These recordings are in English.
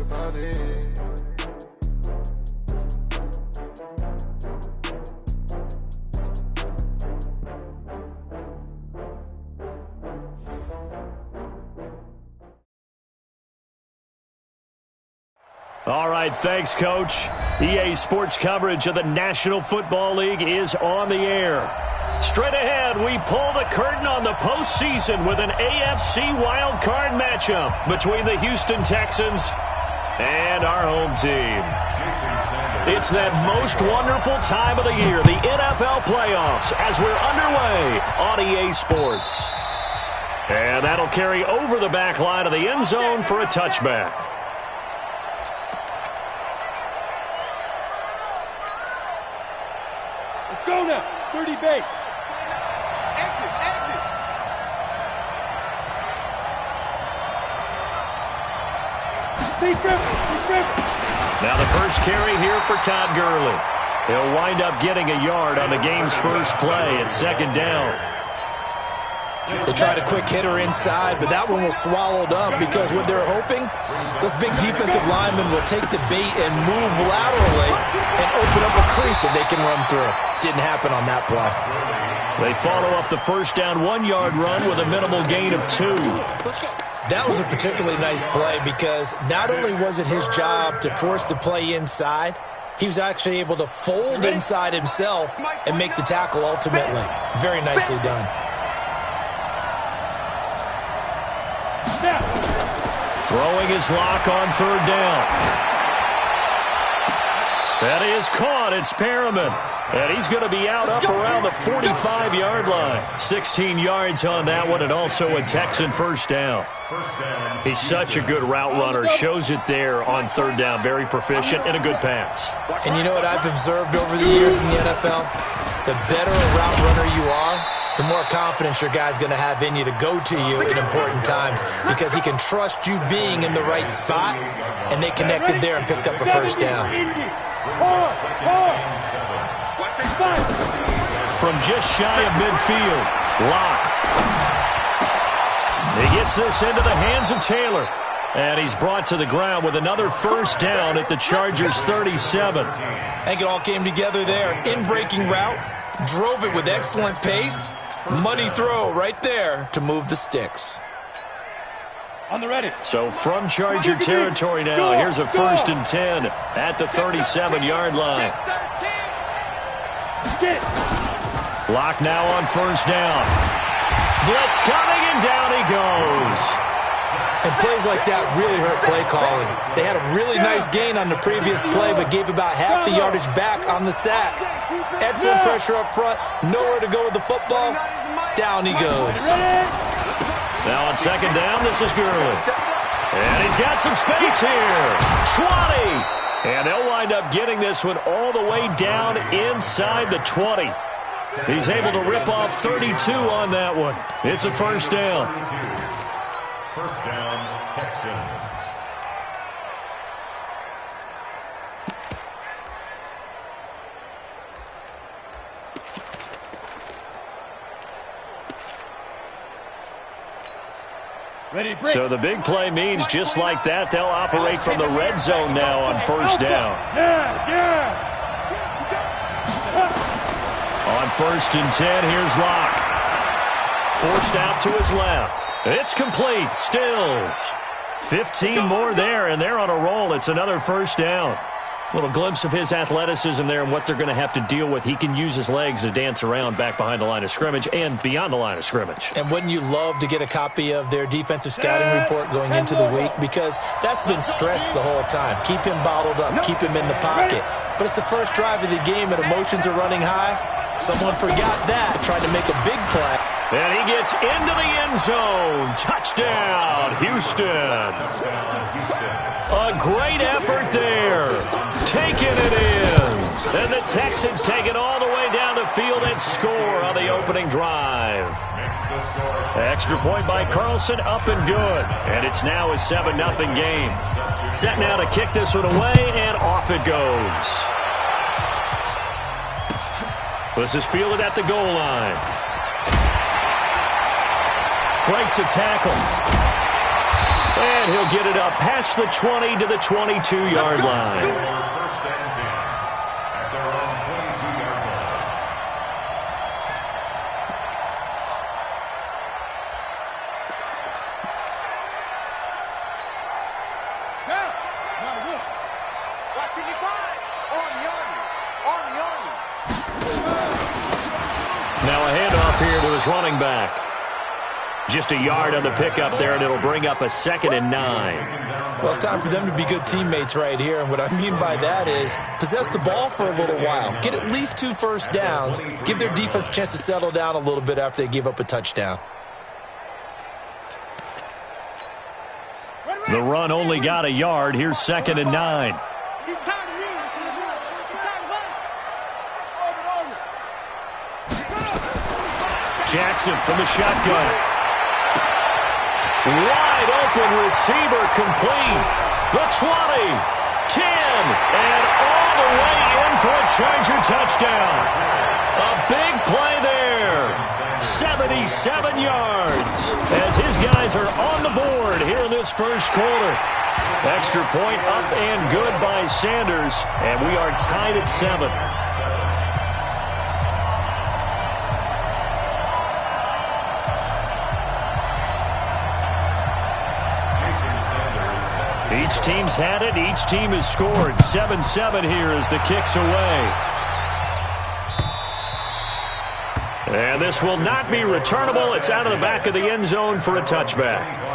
about it. All right, thanks, Coach. EA Sports coverage of the National Football League is on the air. Straight ahead, we pull the curtain on the postseason with an AFC wildcard matchup between the Houston Texans and our home team. It's that most wonderful time of the year, the NFL playoffs, as we're underway on EA Sports. And that'll carry over the back line of the end zone for a touchback. Let's go now. 30 base. Exit. Deep river. Now the first carry here for Todd Gurley. He'll wind up getting a yard on the game's first play at second down. They tried a quick hitter inside, but that one was swallowed up because what they're hoping, those big defensive linemen will take the bait and move laterally and open up a crease that they can run through. Didn't happen on that play. They follow up the first down 1-yard run with a minimal gain of 2. That was a particularly nice play because not only was it his job to force the play inside, he was actually able to fold inside himself and make the tackle ultimately. Very nicely done. Throwing his lock on third down. That is caught. It's Perriman. And he's going to be out up around the 45-yard line. 16 yards on that one, and also a Texan first down. He's such a good route runner. Shows it there on third down. Very proficient and a good pass. And you know what I've observed over the years in the NFL? The better a route runner you are, the more confidence your guy's going to have in you to go to you in important times because he can trust you being in the right spot, and they connected there and picked up a first down. From just shy of midfield, Locke. He gets this into the hands of Taylor, and he's brought to the ground with another first down at the Chargers' 37. I think it all came together there. In-breaking route, drove it with excellent pace. Money throw right there to move the sticks. On the ready. So from Charger territory now, here's a 1st and 10 at the 37-yard line. Lock now on first down. Blitz coming, and down he goes. And plays like that really hurt play calling. They had a really nice gain on the previous play, but gave about half the yardage back on the sack. Excellent pressure up front. Nowhere to go with the football. Down he goes. Now on second down, this is Gurley. And he's got some space here. 20. And they'll wind up getting this one all the way down inside the 20. He's able to rip off 32 on that one. It's a first down. First down, Texans. So the big play means just like that, they'll operate from the red zone now on first down. On 1st and 10, here's Locke. Forced out to his left. It's complete. Stills. 15 more there, and they're on a roll. It's another first down. A little glimpse of his athleticism there and what they're going to have to deal with. He can use his legs to dance around back behind the line of scrimmage and beyond the line of scrimmage. And wouldn't you love to get a copy of their defensive scouting report going into the week? Because that's been stressed the whole time. Keep him bottled up. Keep him in the pocket. But it's the first drive of the game and emotions are running high. Someone forgot that, tried to make a big play. And he gets into the end zone. Touchdown, Houston. A great effort there. Taking it in. And the Texans take it all the way down the field and score on the opening drive. Extra point by Carlson, up and good. And it's now a 7-0 game. Set now to kick this one away, and off it goes. This is fielded at the goal line. Breaks a tackle. And he'll get it up past the 20 to the 22-yard line. First and 10 at their own 22-yard line. Down. Not good. Watching you five. On the army. Now a handoff here to his running back. Just a yard on the pickup there, and it'll bring up a 2nd and 9. Well, it's time for them to be good teammates right here. And what I mean by that is possess the ball for a little while. Get at least 2 first downs. Give their defense a chance to settle down a little bit after they give up a touchdown. The run only got a yard. Here's 2nd and 9. He's tired of you. He's tired of us. Jackson from the shotgun. Wide open receiver complete. The 20, 10, and all the way in for a Charger touchdown. A big play there. 77 yards as his guys are on the board here in this first quarter. Extra point up and good by Sanders, and we are tied at 7. Each team's had it. Each team has scored. 7-7 here as the kick's away. And this will not be returnable. It's out of the back of the end zone for a touchback.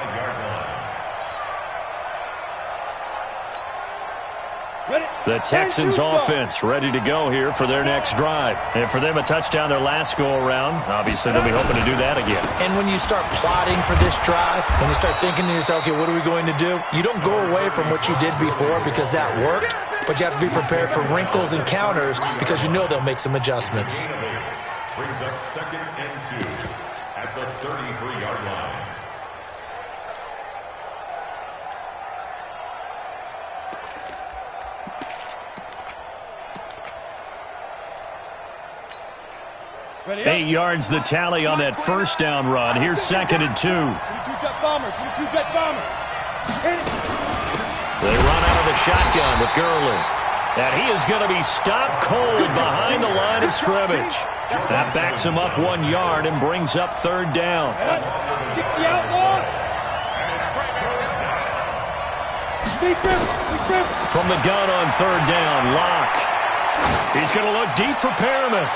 The Texans offense ready to go here for their next drive. And for them, a touchdown their last go-around. Obviously, they'll be hoping to do that again. And when you start plotting for this drive, when you start thinking to yourself, okay, what are we going to do? You don't go away from what you did before because that worked, but you have to be prepared for wrinkles and counters because you know they'll make some adjustments. Brings up 2nd and 2 at the 33-yard line. Ready up. 8 yards the tally on that first down run. Here's 2nd and 2. 2-jet bomber. 2-jet bomber. Hit it. They run out of the shotgun with Gurley. And he is going to be stopped cold behind the line of scrimmage. That backs him up 1 yard and brings up 3rd down. 60 outlaw. From the gun on 3rd down, Locke. He's going to look deep for Perriman.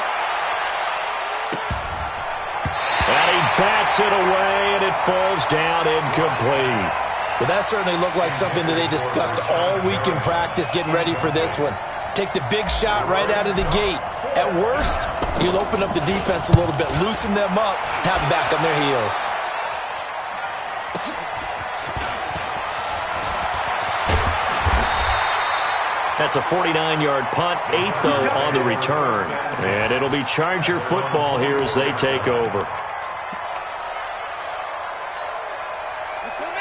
And he bats it away, and it falls down incomplete. Well, that certainly looked like something that they discussed all week in practice getting ready for this one. Take the big shot right out of the gate. At worst, you'll open up the defense a little bit, loosen them up, have them back on their heels. That's a 49-yard punt, 8 though on the return. And it'll be Charger football here as they take over.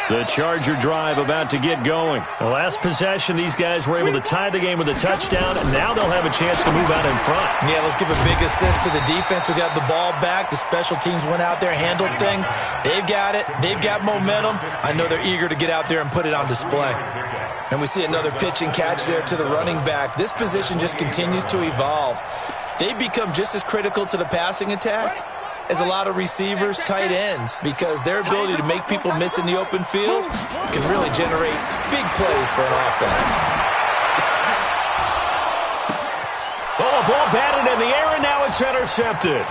The Charger drive about to get going. The last possession, these guys were able to tie the game with a touchdown, and now they'll have a chance to move out in front. Yeah, let's give a big assist to the defense who got the ball back. The special teams went out there, handled things. They've got it. They've got momentum. I know they're eager to get out there and put it on display. And we see another pitch and catch there to the running back. This position just continues to evolve. They become just as critical to the passing attack as a lot of receivers, tight ends, because their ability to make people miss in the open field can really generate big plays for an offense. Oh, a ball batted in the air, and now it's intercepted.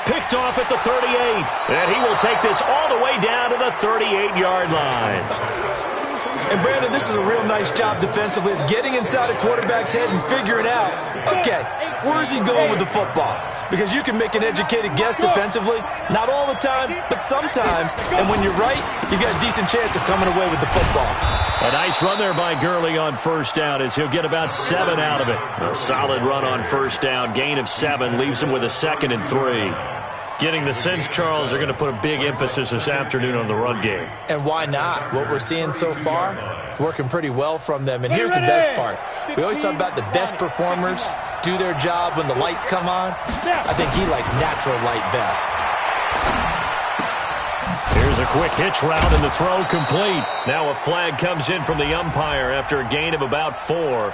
Picked off at the 38, and he will take this all the way down to the 38-yard line. And, Brandon, this is a real nice job defensively of getting inside a quarterback's head and figuring out, okay, where's he going with the football? Because you can make an educated guess defensively, not all the time, but sometimes. And when you're right, you've got a decent chance of coming away with the football. A nice run there by Gurley on first down as he'll get about 7 out of it. A solid run on first down, gain of 7, leaves him with a 2nd and 3. Getting the sense, Charles, they're going to put a big emphasis this afternoon on the run game. And why not? What we're seeing so far is working pretty well from them. And here's the best part. We always talk about the best performers do their job when the lights come on. I think he likes natural light best. Here's a The quick hitch route and the throw complete. Now a flag comes in from the umpire after a gain of about 4.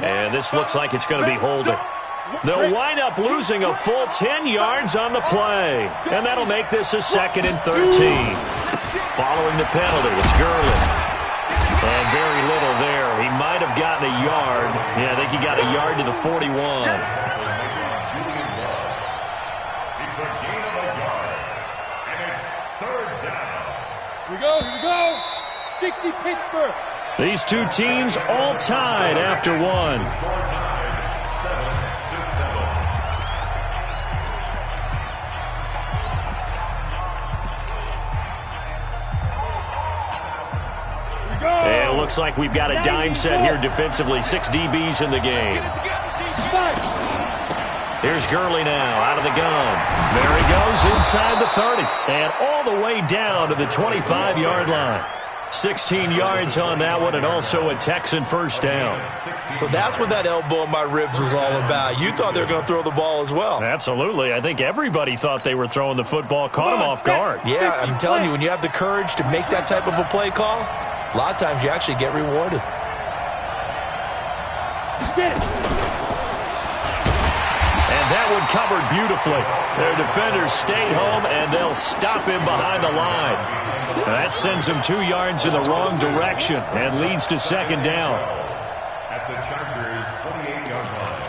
And this looks like it's going to be holding. They'll wind up losing a full 10 yards on the play. And that'll make this a 2nd and 13. Following the penalty, it's Gurley. And very little there. He might have gotten a yard. Yeah, I think he got a yard to the 41. It's a gain of a yard. And it's 3rd down. Here we go. 60 Pittsburgh. These two teams all tied after one. Score tied 7-7. And it looks like we've got a dime set here defensively. 6 DBs in the game. Here's Gurley now out of the gun. There he goes inside the 30. And all the way down to the 25-yard line. 16 yards on that one, and also a Texan first down. So that's what that elbow in my ribs was all about. You thought they were going to throw the ball as well. Absolutely. I think everybody thought they were throwing the football, caught him off guard. Yeah, I'm telling you, when you have the courage to make that type of a play call, a lot of times you actually get rewarded. And that one covered beautifully. Their defenders stayed home, and they'll stop him behind the line. That sends him 2 yards in the wrong direction and leads to 2nd down. At the Chargers' 28-yard line.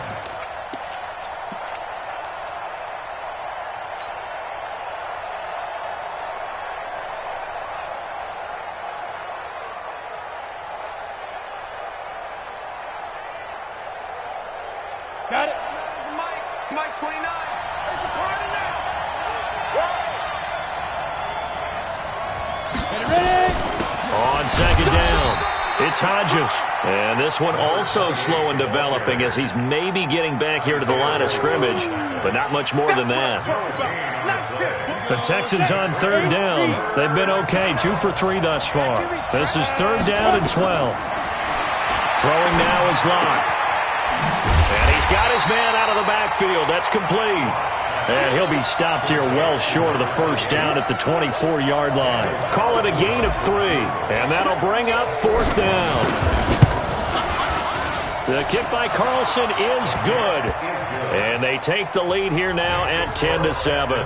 Got it. Mike 29. There's a party now. Ready. On 2nd down, it's Hodges. And this one also slow in developing as he's maybe getting back here to the line of scrimmage, but not much more than that. The Texans on 3rd down. They've been okay, 2 for 3 thus far. This is 3rd down and 12. Throwing now is Locke. And he's got his man out of the backfield. That's complete. And he'll be stopped here well short of the first down at the 24-yard line. Call it a gain of 3. And that'll bring up 4th down. The kick by Carlson is good. And they take the lead here now at 10-7.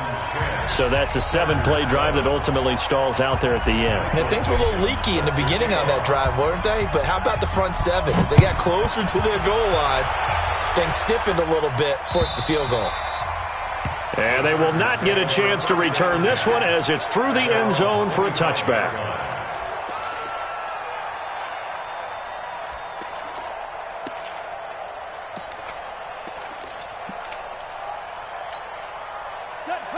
So that's a 7-play drive that ultimately stalls out there at the end. And things were a little leaky in the beginning on that drive, weren't they? But how about the front 7? As they got closer to their goal line, things stiffened a little bit, forced the field goal. And they will not get a chance to return this one as it's through the end zone for a touchback.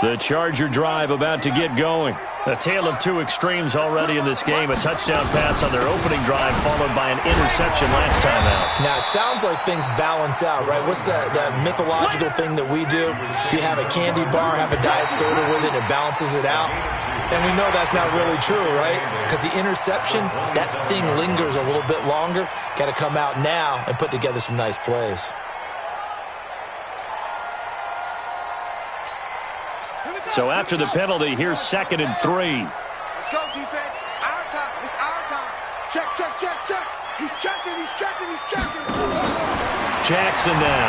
The Charger drive about to get going. A tale of 2 extremes already in this game. A touchdown pass on their opening drive followed by an interception last time out. Now, it sounds like things balance out, right? What's that mythological thing that we do? If you have a candy bar, have a diet soda with it, it balances it out. And we know that's not really true, right? Because the interception, that sting lingers a little bit longer. Got to come out now and put together some nice plays. So after the penalty, here's 2nd and 3. Let's go, defense. Our time. It's our time. Check. He's checking. Jackson now.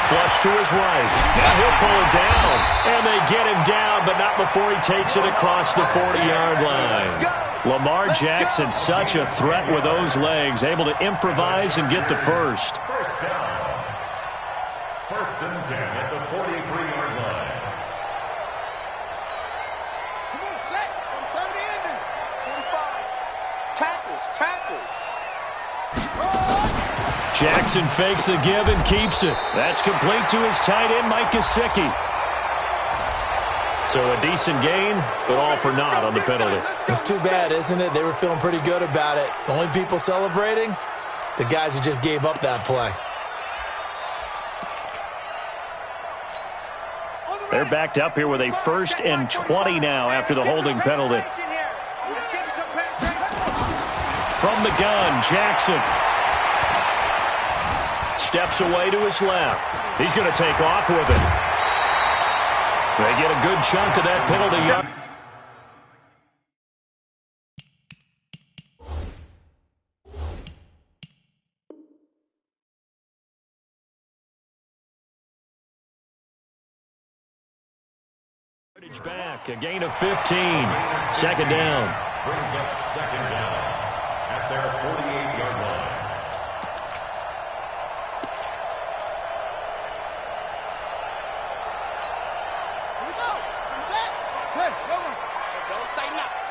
Flush to his right. Now he'll pull it down. And they get him down, but not before he takes it across the 40-yard line. Lamar Jackson, such a threat with those legs, able to improvise and get the first. First down. 1st and 10 at the 43-yard line. Jackson fakes the give and keeps it. That's complete to his tight end, Mike Gesicki. So a decent gain, but all for naught on the penalty. It's too bad, isn't it? They were feeling pretty good about it. The only people celebrating, the guys who just gave up that play. They're backed up here with a 1st and 20 now after the holding penalty. From the gun, Jackson steps away to his left. He's going to take off with it. They get a good chunk of that penalty yard. Back, a gain of 15. Second down. Brings up second down at their 48-yard line. Here we go. Set. Hey, go on. Don't say nothing.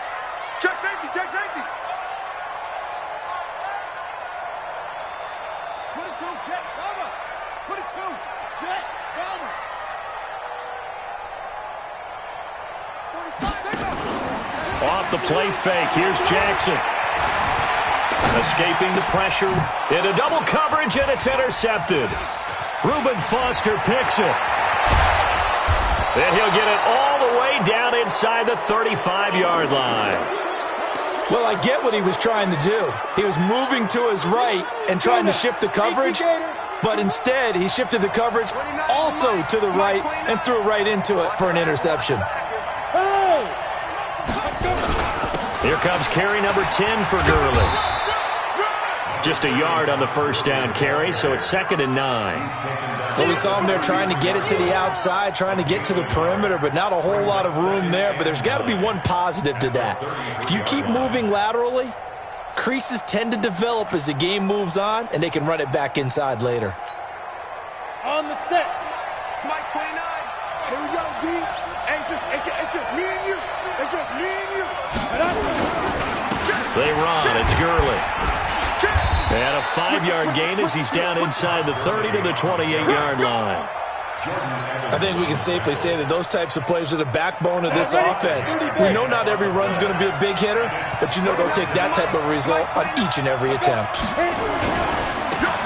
Check safety, check safety. 22, jet, cover. 22, jet, cover. Off the play fake, here's Jackson. Escaping the pressure into double coverage, and it's intercepted. Reuben Foster picks it. And he'll get it all the way down inside the 35-yard line. Well, I get what he was trying to do. He was moving to his right and trying to shift the coverage, but instead he shifted the coverage also to the right and threw right into it for an interception. Here comes carry number 10 for Gurley. Just a yard on the first down carry, so it's 2nd and 9. Well, we saw him there trying to get it to the outside, trying to get to the perimeter, but not a whole lot of room there. But there's got to be one positive to that. If you keep moving laterally, creases tend to develop as the game moves on, and they can run it back inside later. On the set. Mike 29. Here we go, D. Hey, it's just me and you. It's just me and you. They run. It's Gurley. And a 5-yard gain as he's down inside the 30 to the 28-yard line. I think we can safely say that those types of plays are the backbone of this offense. We know not every run's going to be a big hitter, but you know they'll take that type of result on each and every attempt.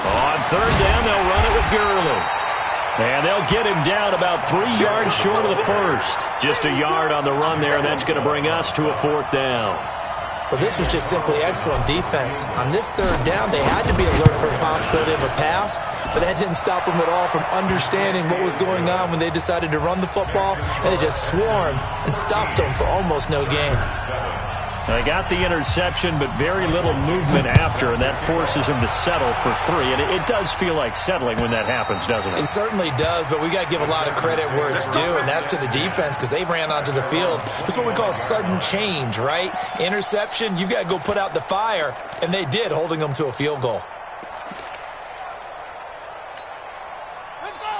On 3rd down, they'll run it with Gurley. And they'll get him down about 3 yards short of the first. Just a yard on the run there, and that's going to bring us to a 4th down. But this was just simply excellent defense. On this 3rd down, they had to be alert for the possibility of a pass, but that didn't stop them at all from understanding what was going on when they decided to run the football, and they just swarmed and stopped them for almost no gain. They got the interception, but very little movement after, and that forces him to settle for 3. And it does feel like settling when that happens, doesn't it? It certainly does, but we got to give a lot of credit where it's due, and that's to the defense because they ran onto the field. It's what we call sudden change, right? Interception, you got to go put out the fire, and they did, holding them to a field goal.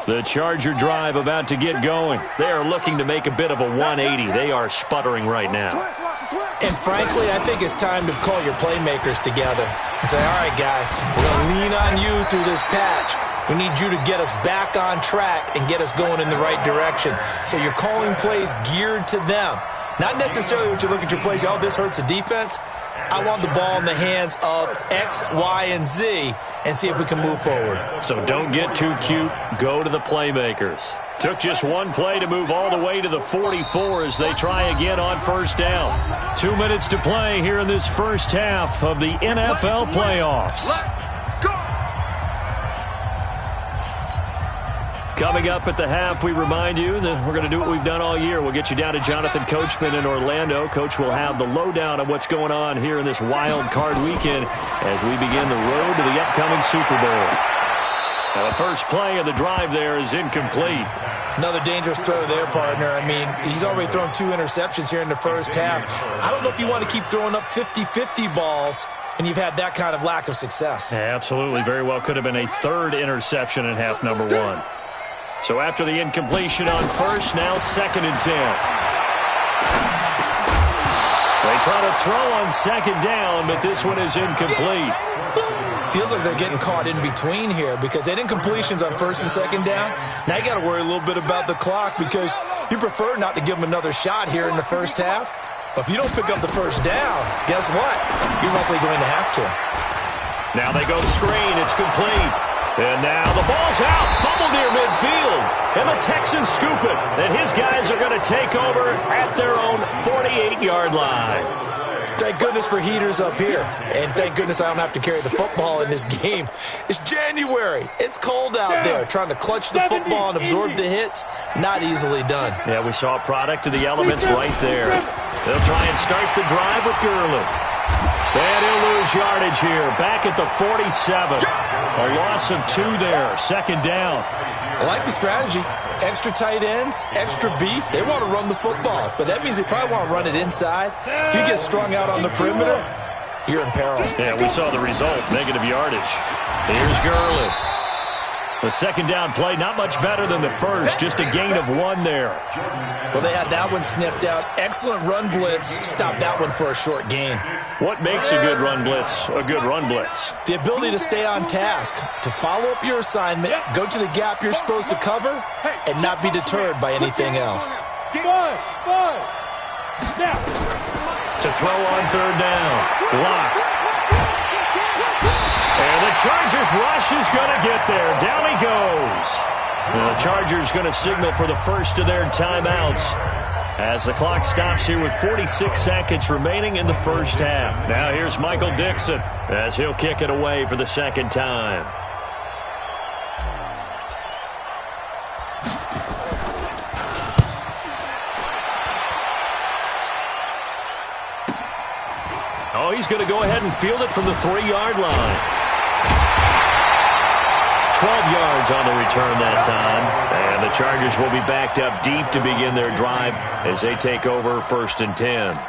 The Charger drive about to get going. They are looking to make a bit of a 180. They are sputtering right now. And frankly, I think it's time to call your playmakers together and say, all right, guys, we're going to lean on you through this patch. We need you to get us back on track and get us going in the right direction. So you're calling plays geared to them. Not necessarily what you look at your plays, oh, this hurts the defense. I want the ball in the hands of X, Y, and Z and see if we can move forward. So don't get too cute. Go to the playmakers. Took just one play to move all the way to the 44 as they try again on 1st down. 2 minutes to play here in this first half of the NFL playoffs. Coming up at the half, we remind you that we're going to do what we've done all year. We'll get you down to Jonathan Coachman in Orlando. Coach will have the lowdown of what's going on here in this wild card weekend as we begin the road to the upcoming Super Bowl. Now, the first play of the drive there is incomplete. Another dangerous throw there, partner. I mean, he's already thrown 2 interceptions here in the first half. I don't know if you want to keep throwing up 50-50 balls and you've had that kind of lack of success. Yeah, absolutely. Very well could have been a 3rd interception in half number 1. So after the incompletion on 1st, now 2nd and 10. They try to throw on 2nd down, but this one is incomplete. Feels like they're getting caught in between here because they had incompletions on 1st and 2nd down. Now you got to worry a little bit about the clock because you prefer not to give them another shot here in the first half. But if you don't pick up the 1st down, guess what? You're likely going to have to. Now they go screen. It's complete. And now the ball's out. Fumble near midfield. And the Texans scoop it. And his guys are going to take over at their own 48-yard line. Thank goodness for heaters up here. And thank goodness I don't have to carry the football in this game. It's January. It's cold out there. Trying to clutch the football and absorb the hits, not easily done. Yeah, we saw a product of the elements right there. They'll try and start the drive with Gurley. And he'll lose yardage here. Back at the 47. A loss of 2 there. Second down. I like the strategy. Extra tight ends, extra beef. They want to run the football, but that means they probably want to run it inside. If you get strung out on the perimeter, you're in peril. Yeah, we saw the result. Negative yardage. Here's Gurley. The second down play, not much better than the first. Just a gain of 1 there. Well, they had that one sniffed out. Excellent run blitz. Stopped that one for a short gain. What makes a good run blitz a good run blitz? The ability to stay on task, to follow up your assignment, go to the gap you're supposed to cover, and not be deterred by anything else. Five. Now. To throw on third down. Lock. And the Chargers rush is going to get there. Down he goes. And the Chargers going to signal for the first of their timeouts as the clock stops here with 46 seconds remaining in the first half. Now here's Michael Dixon as he'll kick it away for the second time. Oh, he's going to go ahead and field it from the 3-yard line. 12 yards on the return that time. And the Chargers will be backed up deep to begin their drive as they take over 1st and 10.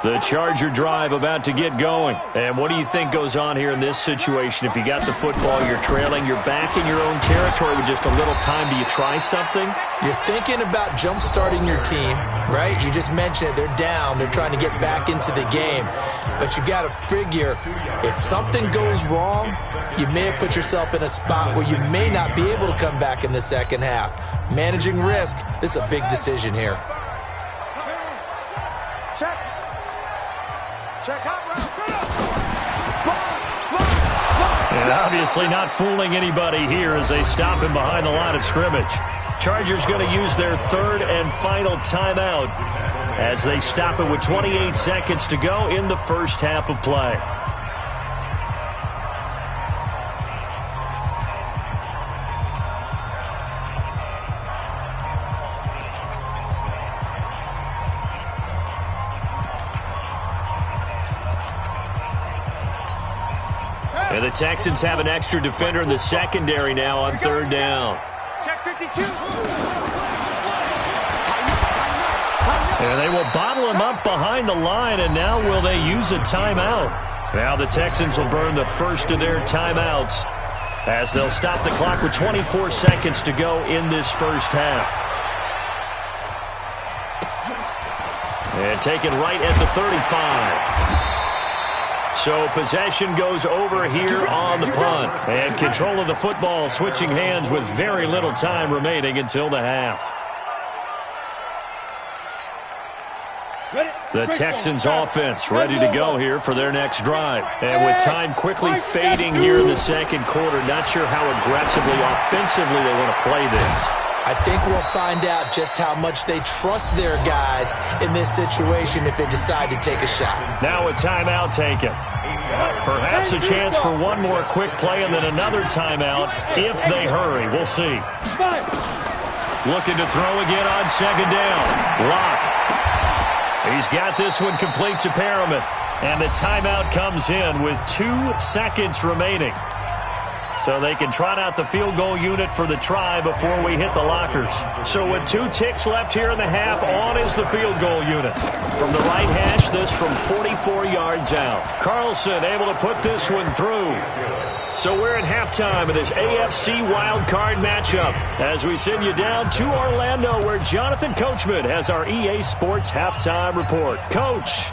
The Charger drive about to get going. And what do you think goes on here in this situation? If you got the football, you're trailing, you're back in your own territory with just a little time. Do you try something? You're thinking about jump-starting your team, right? You just mentioned it. They're down. They're trying to get back into the game. But you got to figure, if something goes wrong, you may have put yourself in a spot where you may not be able to come back in the second half. Managing risk, this is a big decision here. And obviously not fooling anybody here as they stop him behind the line of scrimmage. Chargers going to use their 3rd and final timeout as they stop it with 28 seconds to go in the first half of play. And the Texans have an extra defender in the secondary now on 3rd down. Check 52. And they will bottle him up behind the line, and now will they use a timeout? Now the Texans will burn the first of their timeouts as they'll stop the clock with 24 seconds to go in this first half. And taken right at the 35. So possession goes over here on the punt. And control of the football switching hands with very little time remaining until the half. The Texans offense ready to go here for their next drive. And with time quickly fading here in the second quarter, not sure how aggressively, offensively they want to play this. I think we'll find out just how much they trust their guys in this situation if they decide to take a shot. Now a timeout taken. Perhaps a chance for one more quick play and then another timeout if they hurry. We'll see. Looking to throw again on second down. Lock. He's got this one complete to Perriman. And the timeout comes in with 2 seconds remaining. So they can trot out the field goal unit for the try before we hit the lockers. So with 2 ticks left here in the half, on is the field goal unit. From the right hash, this from 44 yards out. Carlson able to put this one through. So we're at halftime of this AFC wildcard matchup as we send you down to Orlando where Jonathan Coachman has our EA Sports halftime report. Coach.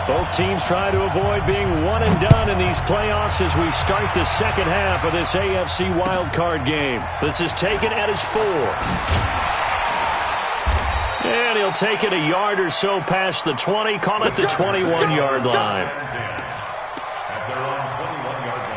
Both teams trying to avoid being one and done in these playoffs as we start the second half of this AFC wildcard game. This is taken at his 4. And he'll take it a yard or so past the 20, call it the 21-yard line. At their own 21-yard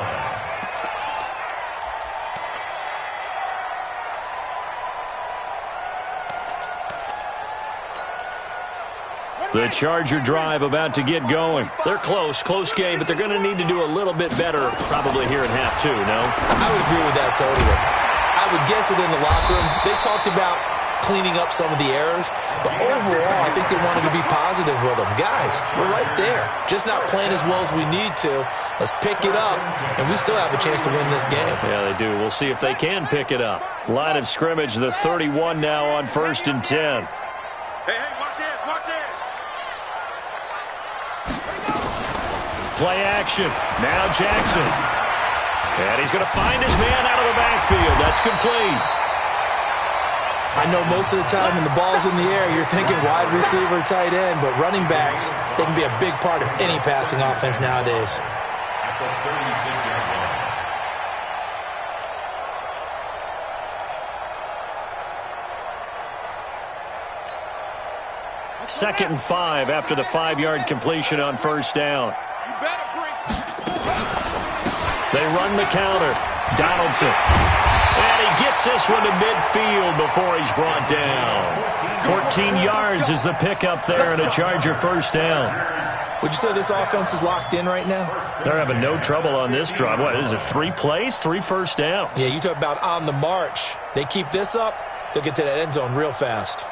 line. The Charger drive about to get going. They're close game, but they're going to need to do a little bit better probably here in half two, no? I would agree with that totally. I would guess it in the locker room. They talked about cleaning up some of the errors, but overall, I think they wanted to be positive with them. Guys, we're right there. Just not playing as well as we need to. Let's pick it up, and we still have a chance to win this game. Yeah, they do. We'll see if they can pick it up. Line of scrimmage, the 31 now on 1st and 10. Hey, watch this, watch this. Play action. Now Jackson. And he's going to find his man out of the backfield. That's complete. I know most of the time when the ball's in the air, you're thinking wide receiver, tight end, but running backs, they can be a big part of any passing offense nowadays. At the 36-yard line. 2nd and 5 after the 5-yard completion on 1st down. They run the counter. Donaldson. And he gets this one to midfield before he's brought down. 14 yards is the pickup there and a Charger 1st down. Would you say this offense is locked in right now? They're having no trouble on this drive. What is it, 3 plays, 3 first downs? Yeah, you talk about on the march. They keep this up, they'll get to that end zone real fast.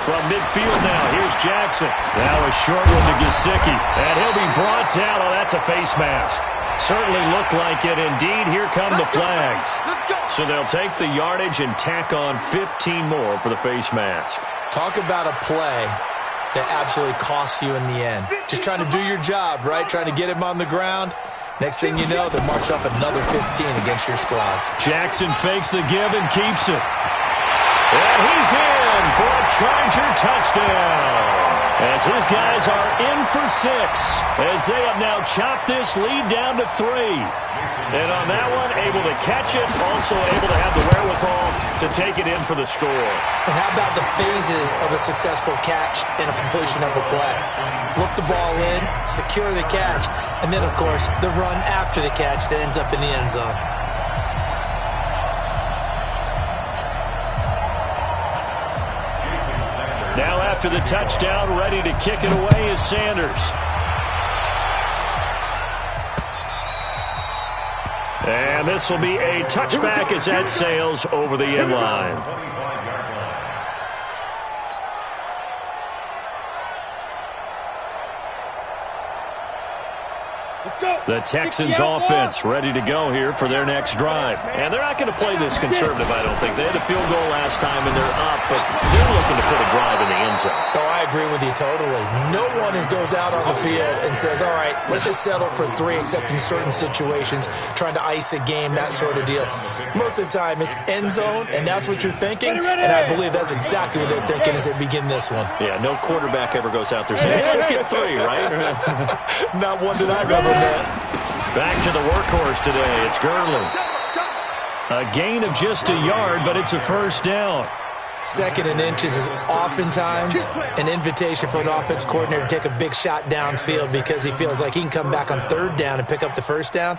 From midfield now, here's Jackson. Now a short one to Gesicki. And he'll be brought down. Oh, that's a face mask. Certainly looked like it. Indeed, here come the flags. So they'll take the yardage and tack on 15 more for the face mask. Talk about a play that absolutely costs you in the end. Just trying to do your job, right? Trying to get him on the ground. Next thing you know, they march off another 15 against your squad. Jackson fakes the give and keeps it. And he's in for a Charger touchdown. As his guys are in for 6. As they have now chopped this lead down to 3. And on that one, able to catch it. Also able to have the wherewithal to take it in for the score. And how about the phases of a successful catch and a completion of a play? Look the ball in, secure the catch, and then, of course, the run after the catch that ends up in the end zone. Now after the touchdown, ready to kick it away is Sanders. And this will be a touchback as that sails over the end line. The Texans offense ready to go here for their next drive. And they're not going to play this conservative, I don't think. They had a field goal last time and they're up, but they're looking to put a drive in the end zone. Oh, I agree with you totally. No one goes out on the field and says, all right, let's just settle for 3, except in certain situations, trying to ice a game, that sort of deal. Most of the time, it's end zone, and that's what you're thinking, and I believe that's exactly what they're thinking as they begin this one. Yeah, no quarterback ever goes out there saying, hey, let's get 3, right? Not one that I've ever met. Back to the workhorse today. It's Gurley. A gain of just a yard, but it's a first down. 2nd and inches is oftentimes an invitation for an offense coordinator to take a big shot downfield because he feels like he can come back on 3rd down and pick up the first down.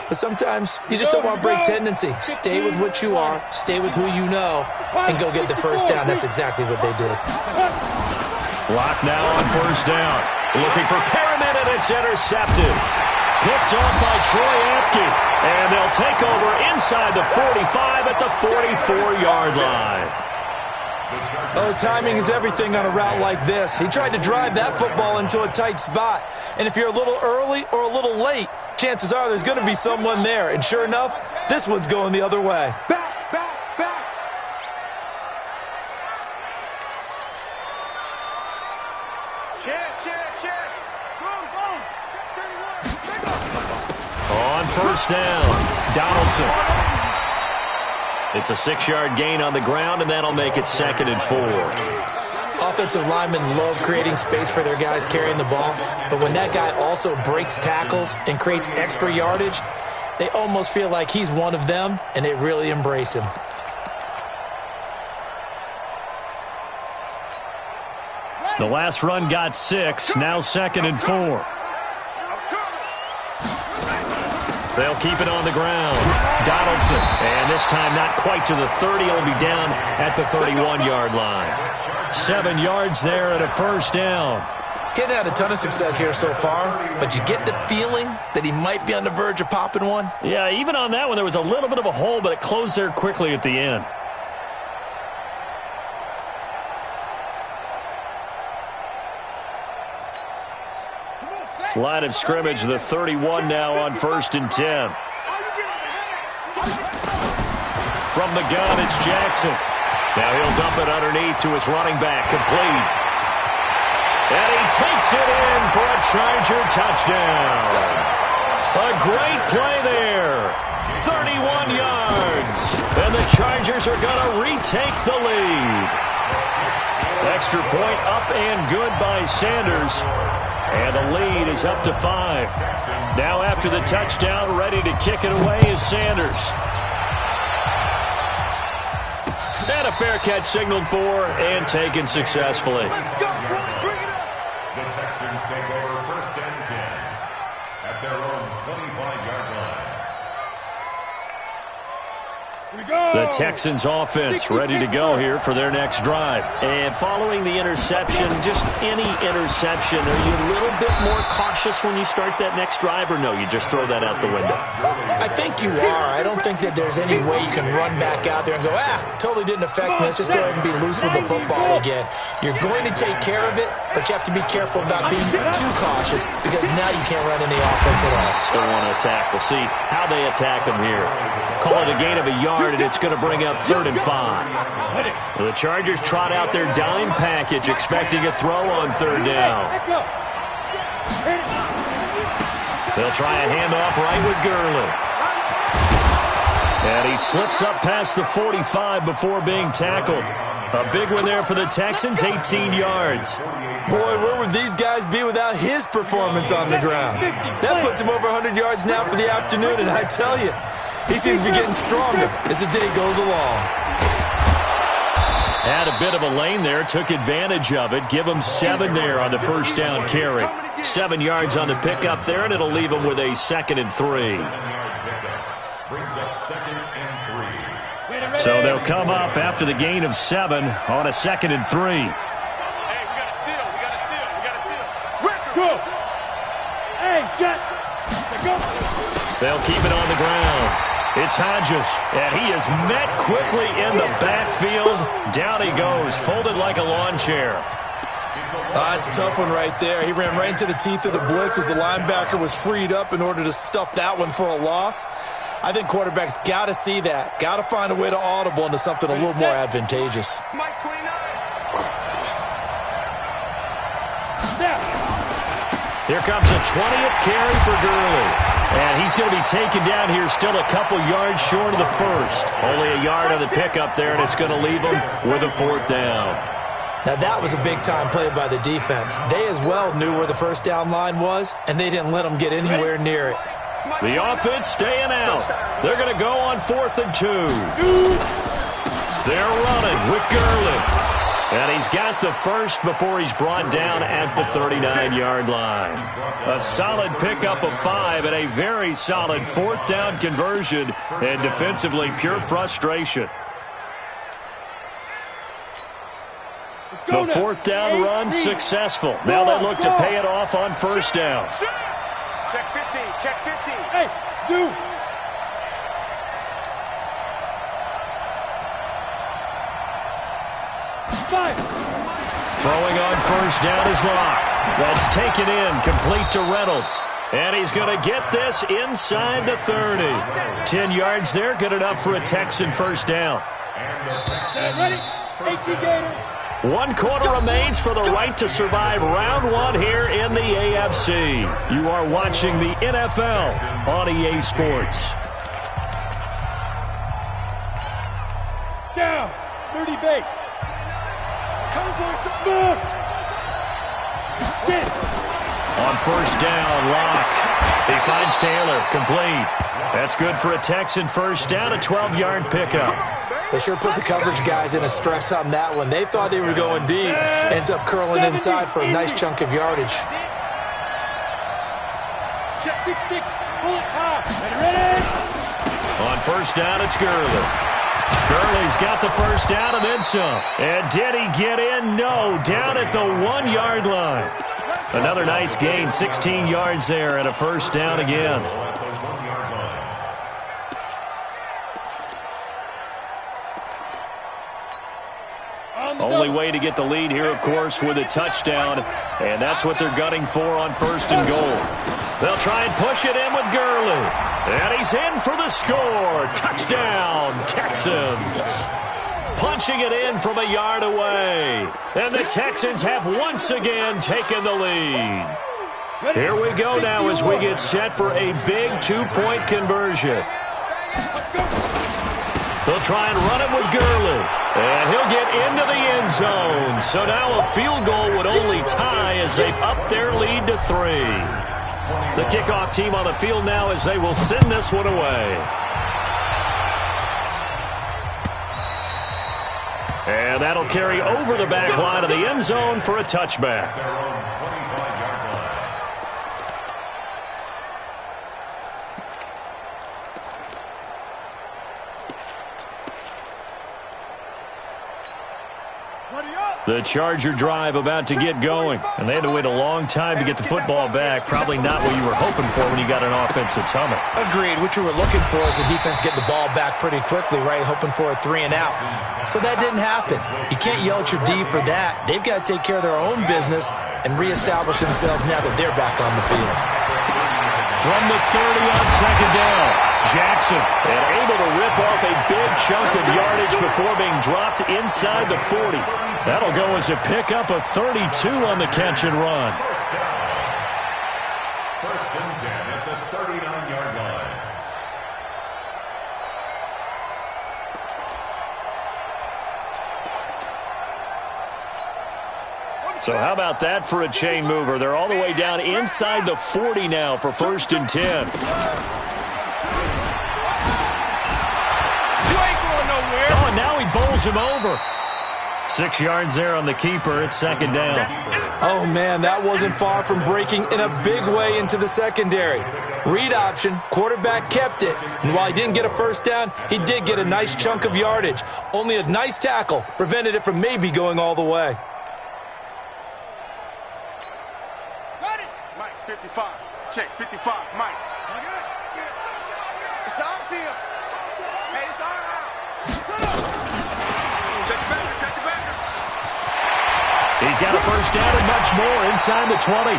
But sometimes you just don't want break tendency. Stay with what you are, stay with who you know, and go get the first down. That's exactly what they did. Lock now on 1st down. Looking for Perriman, and it's intercepted. Picked off by Troy Apke. And they'll take over inside the 45 at the 44-yard line. Oh, timing is everything on a route like this. He tried to drive that football into a tight spot. And if you're a little early or a little late, chances are there's going to be someone there. And sure enough, this one's going the other way. Back. Check. Boom. Check 31. On 1st down, Donaldson. It's a 6-yard gain on the ground, and that'll make it 2nd and 4. Offensive linemen love creating space for their guys carrying the ball, but when that guy also breaks tackles and creates extra yardage, they almost feel like he's one of them, and they really embrace him. The last run got 6, now 2nd and 4. They'll keep it on the ground. Donaldson, and this time not quite to the 30. He'll be down at the 31-yard line. 7 yards there and a first down. He hadn't had a ton of success here so far, but you get the feeling that he might be on the verge of popping one. Yeah, even on that one, there was a little bit of a hole, but it closed there quickly at the end. Line of scrimmage, the 31 now on 1st and 10. From the gun, it's Jackson. Now he'll dump it underneath to his running back, complete. And he takes it in for a Charger touchdown. A great play there. 31 yards. And the Chargers are going to retake the lead. Extra point up and good by Sanders. And the lead is up to 5. Now after the touchdown, ready to kick it away is Sanders. And a fair catch signaled for and taken successfully. The Texans take over 1st and 10 at their own 25-yard line. The Texans offense ready to go here for their next drive. And following the interception, just any interception, are you a little bit more cautious when you start that next drive, or no, you just throw that out the window? I think you are. I don't think that there's any way you can run back out there and go, totally didn't affect me. Let's just go ahead and be loose with the football again. You're going to take care of it, but you have to be careful about being too cautious because now you can't run any offense at all. Still want to attack. We'll see how they attack them here. Call it a gain of a yard, and it's going to bring up 3rd and 5. The Chargers trot out their dime package, expecting a throw on 3rd down. They'll try a handoff right with Gurley. And he slips up past the 45 before being tackled. A big one there for the Texans, 18 yards. Boy, where would these guys be without his performance on the ground? That puts him over 100 yards now for the afternoon, and I tell you, he seems to be getting stronger as the day goes along. Had a bit of a lane there, took advantage of it. Give him 7 there on the 1st down carry. 7 yards on the pickup there, and it'll leave him with a 2nd and 3. Brings up 2nd and 3. So they'll come up after the gain of 7 on a 2nd and 3. Hey, we got a seal. We got a seal. We got a seal. Go. Hey, Jet. Go. They'll keep it on the ground. It's Hodges, and he is met quickly in the backfield. Down he goes, folded like a lawn chair. That's a tough one right there. He ran right into the teeth of the blitz as the linebacker was freed up in order to stuff that one for a loss. I think quarterbacks got to see that. Got to find a way to audible into something a little more advantageous. Mike 29. Here comes a 20th carry for Gurley. And he's going to be taken down here still a couple yards short of the 1st. Only a yard on the pickup there, and it's going to leave him with a 4th down. Now that was a big-time play by the defense. They as well knew where the 1st down line was, and they didn't let them get anywhere near it. The offense staying out. They're going to go on 4th and 2. They're running with Gurley. And he's got the 1st before he's brought down at the 39-yard line. A solid pickup of 5 and a very solid 4th down conversion, and defensively pure frustration. The 4th down run successful. Now they look to pay it off on 1st down. Check 50. Check 50. Hey, Zoo. Throwing on 1st down is Locke. That's taken in, complete to Reynolds. And he's going to get this inside the 30. 10 yards there, good enough for a Texan 1st down. Ready? 1 quarter remains for the right to survive round 1 here in the AFC. You are watching the NFL on EA Sports. Down. 30 base. On 1st down, Locke. He finds Taylor, complete. That's good for a Texan 1st down, a 12-yard pickup. They sure put the coverage guys in a stress on that one. They thought they were going deep. Ends up curling inside for a nice chunk of yardage. Check 6-6. On first down, it's Gurley. Gurley's got the first down and then some. And did he get in? No. Down at the 1-yard line. Another nice gain, 16 yards there and a first down again. Only way to get the lead here, of course, with a touchdown. And that's what they're gunning for on first and goal. They'll try and push it in with Gurley. And he's in for the score. Touchdown, Texans. Punching it in from a yard away. And the Texans have once again taken the lead. Here we go now as we get set for a big 2-point conversion. They'll try and run it with Gurley. And he'll get into the end zone. So now a field goal would only tie as they've upped their lead to 3. The kickoff team on the field now as they will send this one away. And that'll carry over the back line of the end zone for a touchback. The Charger drive about to get going. And they had to wait a long time to get the football back. Probably not what you were hoping for when you got an offense that's humming. Agreed. What you were looking for is the defense getting the ball back pretty quickly, right? Hoping for a 3-and-out. So that didn't happen. You can't yell at your D for that. They've got to take care of their own business and reestablish themselves now that they're back on the field. From the 30 on second down, Jackson and able to rip off a big chunk of yardage before being dropped inside the 40. That'll go as a pickup of 32 on the catch and run. First and 10 at the 39-yard line. So how about that for a chain mover? They're all the way down inside the 40 now for first and 10. You ain't going nowhere. Oh, and now he bowls him over. 6 yards there on the keeper. It's second down. Oh, man, that wasn't far from breaking in a big way into the secondary. Read option, quarterback kept it. And while he didn't get a first down, he did get a nice chunk of yardage. Only a nice tackle prevented it from maybe going all the way. Mike, 55. Check, 55. Mike. It's our field. Hey, it's our house. Check the backer, check the backer. He's got a first down and much more inside the 20.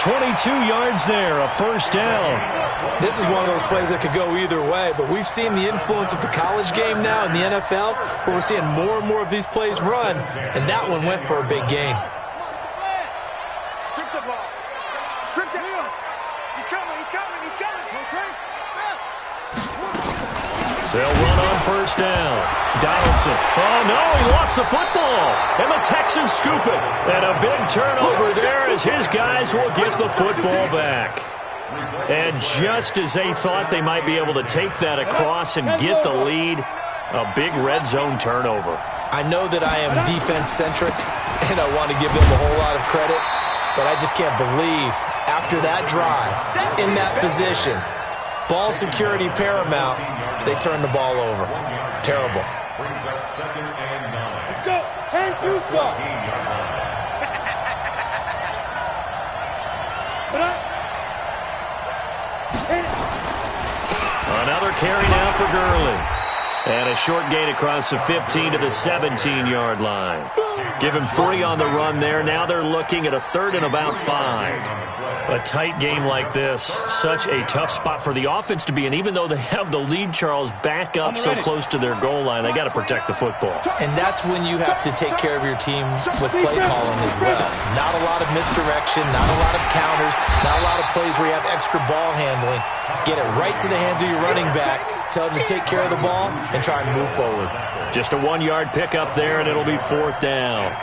22 yards there, a first down. This is one of those plays that could go either way, but we've seen the influence of the college game now in the NFL, where we're seeing more and more of these plays run, and that one went for a big gain. Strip the ball. Strip the heel. He's coming, he's coming, he's coming. Okay. They'll run on first down. Donaldson. Oh, no, he lost the football. And the Texans scoop it. And a big turnover there as his guys will get the football back. And just as they thought they might be able to take that across and get the lead, a big red zone turnover. I know that I am defense-centric, and I want to give them a whole lot of credit, but I just can't believe after that drive, in that position, ball security paramount, they turned the ball over. Terrible. Brings up second and 9. Let's go. 10-2 stop. 14-yard line. Another carry now for Gurley. And a short gain across the 15 to the 17-yard line. Give him 3 on the run there. Now they're looking at a third and about 5. A tight game like this, such a tough spot for the offense to be in. Even though they have the lead, Charles, back up so close to their goal line, they got to protect the football. And that's when you have to take care of your team with play calling as well. Not a lot of misdirection, not a lot of counters, not a lot of plays where you have extra ball handling. Get it right to the hands of your running back, tell him to take care of the ball, and try and move forward. Just a 1-yard pickup there, and it'll be fourth down.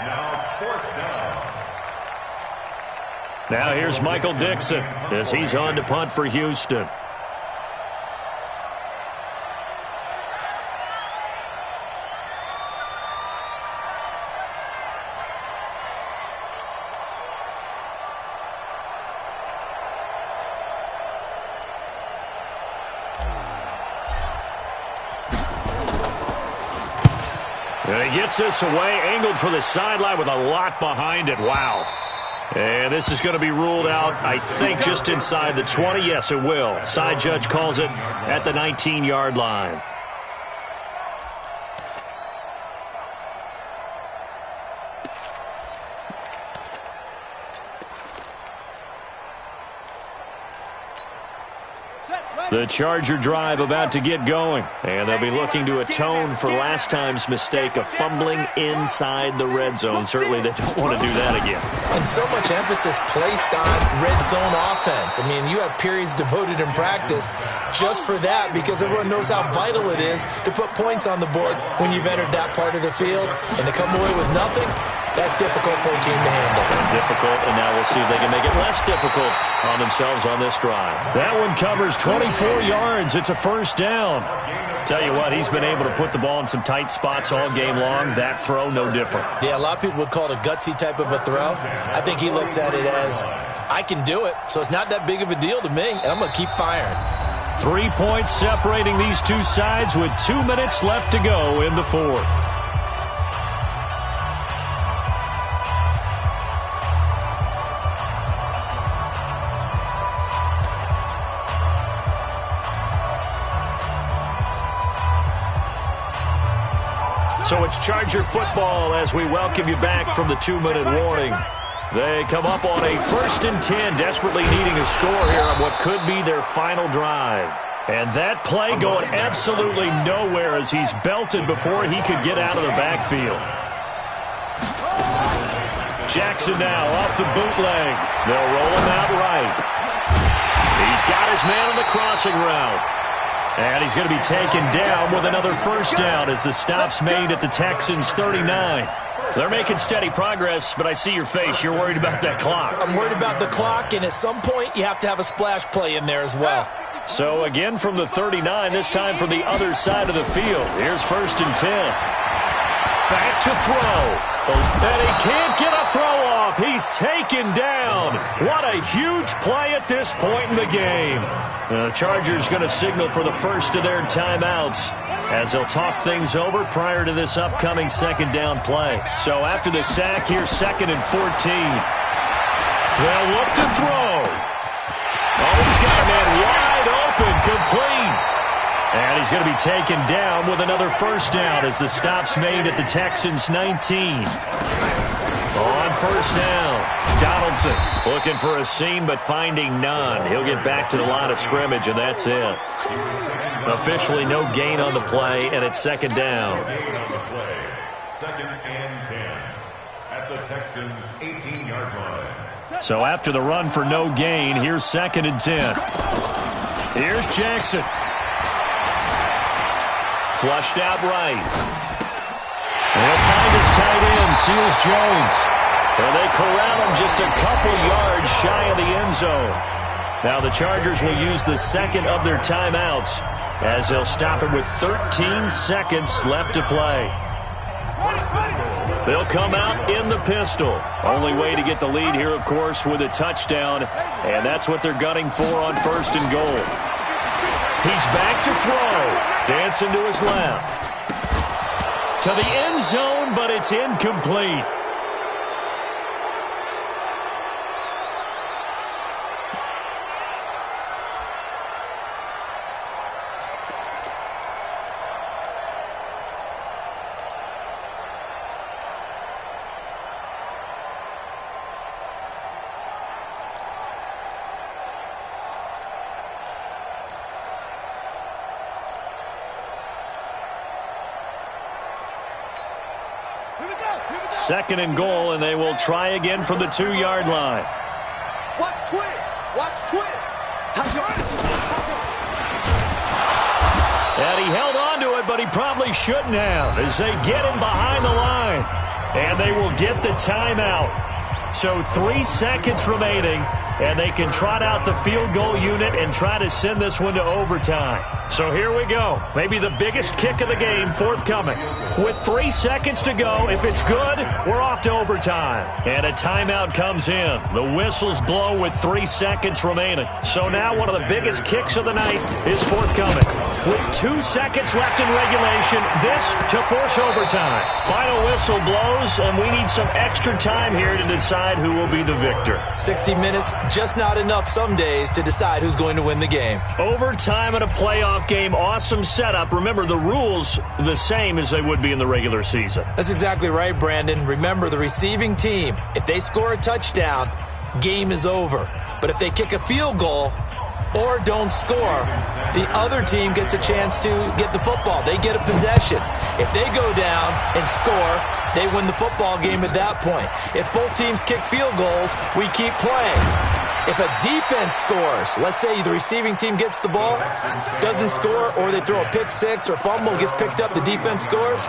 Now here's Michael Dixon as he's on to punt for Houston. And he gets this away, angled for the sideline with a lot behind it. Wow. And this is going to be ruled out, I think, just inside the 20. Yes, it will. Side judge calls it at the 19-yard line. The Charger drive about to get going, and they'll be looking to atone for last time's mistake of fumbling inside the red zone. Certainly they don't want to do that again. And so much emphasis placed on red zone offense. I mean, you have periods devoted in practice just for that because everyone knows how vital it is to put points on the board when you've entered that part of the field. And to come away with nothing, that's difficult for a team to handle. Difficult, and now we'll see if they can make it less difficult on themselves on this drive. That one covers 24 yards. It's a first down. Tell you what, he's been able to put the ball in some tight spots all game long. That throw, no different. Yeah, a lot of people would call it a gutsy type of a throw. I think he looks at it as, I can do it, so it's not that big of a deal to me, and I'm going to keep firing. 3 points separating these two sides with 2 minutes left to go in the fourth. So it's Charger football as we welcome you back from the 2-minute warning. They come up on a 1st and 10, desperately needing a score here on what could be their final drive. And that play going absolutely nowhere as he's belted before he could get out of the backfield. Jackson now off the bootleg. They'll roll him out right. He's got his man on the crossing route. And he's going to be taken down with another first down as the stop's made at the Texans' 39. They're making steady progress, but I see your face. You're worried about that clock. I'm worried about the clock, and at some point you have to have a splash play in there as well. So again from the 39, this time from the other side of the field. Here's 1st and 10. Back to throw. And he can't get a throw off. He's taken down. What a huge play at this point in the game. The Chargers going to signal for the first of their timeouts as they'll talk things over prior to this upcoming second down play. So after the sack, here's 2nd and 14. They'll look to throw. Oh, he's got a man wide open, complete. And he's going to be taken down with another first down as the stop's made at the Texans' 19. On first down, Donaldson looking for a seam but finding none. He'll get back to the line of scrimmage, and that's it. Officially no gain on the play, and it's 2nd down. 2nd and 10 at the Texans' 18-yard line. So after the run for no gain, here's 2nd and 10. Here's Jackson. Flushed out right. He'll find his tight end, Seals Jones. And they corral him just a couple yards shy of the end zone. Now the Chargers will use the second of their timeouts as they'll stop it with 13 seconds left to play. They'll come out in the pistol. Only way to get the lead here, of course, with a touchdown. And that's what they're gunning for on 1st and goal. He's back to throw. Dancing to his left. To the end zone, but it's incomplete. Second and goal, and they will try again from the 2-yard line. Watch twist. Watch twist. And he held on to it, but he probably shouldn't have as they get him behind the line. And they will get the timeout. So 3 seconds remaining and they can trot out the field goal unit and try to send this one to overtime. So here we go. Maybe the biggest kick of the game forthcoming. With 3 seconds to go, if it's good, we're off to overtime. And a timeout comes in. The whistles blow with 3 seconds remaining. So now one of the biggest kicks of the night is forthcoming. With 2 seconds left in regulation, this to force overtime. Final whistle blows, and we need some extra time here to decide who will be the victor. 60 minutes, just not enough some days to decide who's going to win the game. Overtime in a playoff game, awesome setup. Remember, the rules the same as they would be in the regular season. That's exactly right, Brandon. Remember, the receiving team, if they score a touchdown, game is over. But if they kick a field goal or don't score, the other team gets a chance to get the football. They get a possession. If they go down and score, they win the football game at that point. If both teams kick field goals, we keep playing. If a defense scores, let's say the receiving team gets the ball, doesn't score, or they throw a pick six or fumble, gets picked up, the defense scores,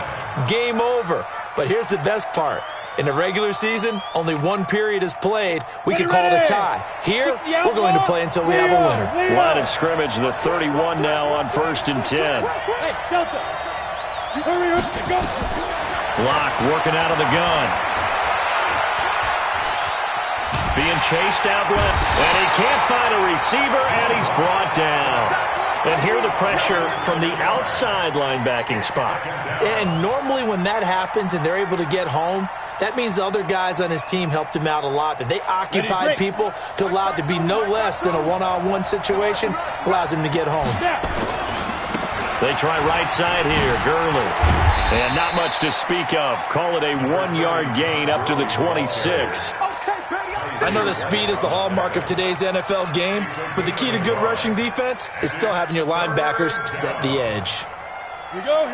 game over. But here's the best part. In the regular season, only one period is played. We could call it a tie. Here, we're going to play until we have a winner. Line of scrimmage, the 31 now on 1st and 10. Hey, Delta. Hurry up, go. Locke working out of the gun. Being chased out left, and he can't find a receiver, and he's brought down. And here the pressure from the outside linebacking spot. And normally when that happens and they're able to get home, that means the other guys on his team helped him out a lot. That they occupied people to allow it to be no less than a one-on-one situation, allows him to get home. They try right side here, Gurley. And not much to speak of. Call it a 1-yard gain up to the 26. I know that speed is the hallmark of today's NFL game, but the key to good rushing defense is still having your linebackers set the edge.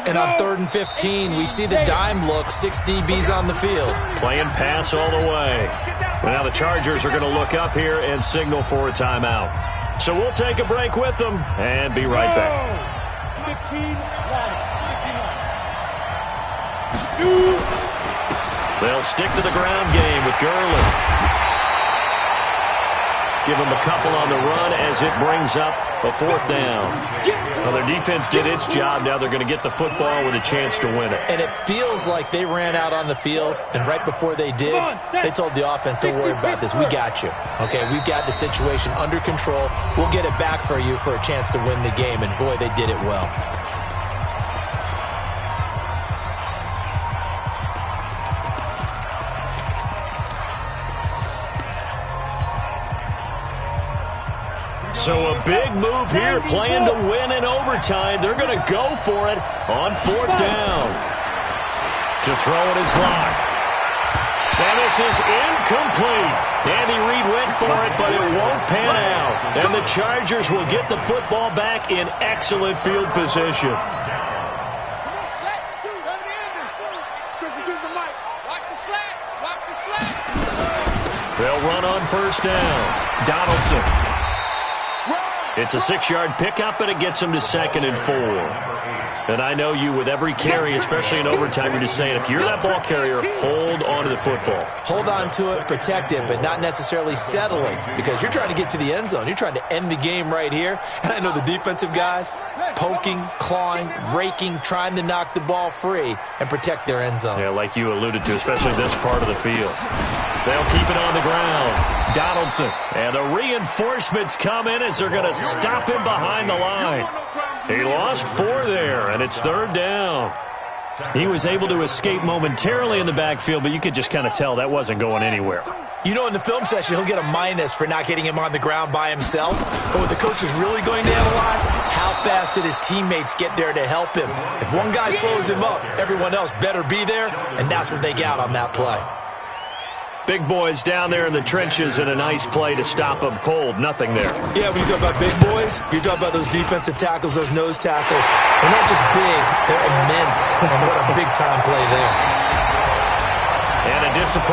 And on 3rd and 15, we see the dime look, 6 DBs on the field. Playing pass all the way. Now the Chargers are going to look up here and signal for a timeout. So we'll take a break with them and be right back. 15 line. 2. They'll stick to the ground game with Gurley. Give them a couple on the run as it brings up a 4th down. Well, their defense did its job. Now they're going to get the football with a chance to win it. And it feels like they ran out on the field, and right before they did, they told the offense, don't worry about this. We got you. Okay, we've got the situation under control. We'll get it back for you for a chance to win the game. And, boy, they did it well. So a big move here, playing to win in overtime. They're going to go for it on 4th down. To throw it is Locke. And this is incomplete. Andy Reid went for it, but it won't pan out. And the Chargers will get the football back in excellent field position. They'll run on 1st down. Donaldson. It's a 6-yard pickup, and it gets him to 2nd and 4. And I know you, with every carry, especially in overtime, you're just saying, if you're that ball carrier, hold on to the football. Hold on to it, protect it, but not necessarily settling, because you're trying to get to the end zone. You're trying to end the game right here. And I know the defensive guys poking, clawing, raking, trying to knock the ball free and protect their end zone. Yeah, like you alluded to, especially this part of the field. They'll keep it on the ground. Donaldson. And the reinforcements come in as they're going to stop him behind the line. He lost 4 there, and it's 3rd down. He was able to escape momentarily in the backfield, but you could just kind of tell that wasn't going anywhere. You know, in the film session, he'll get a minus for not getting him on the ground by himself. But what the coach is really going to analyze, how fast did his teammates get there to help him? If one guy slows him up, everyone else better be there, and that's what they got on that play. Big boys down there in the trenches, and a nice play to stop them cold. Nothing there. Yeah, when you talk about big boys, you're talking about those defensive tackles, those nose tackles. They're not just big, they're immense. And what a big-time play there. And a disappointment.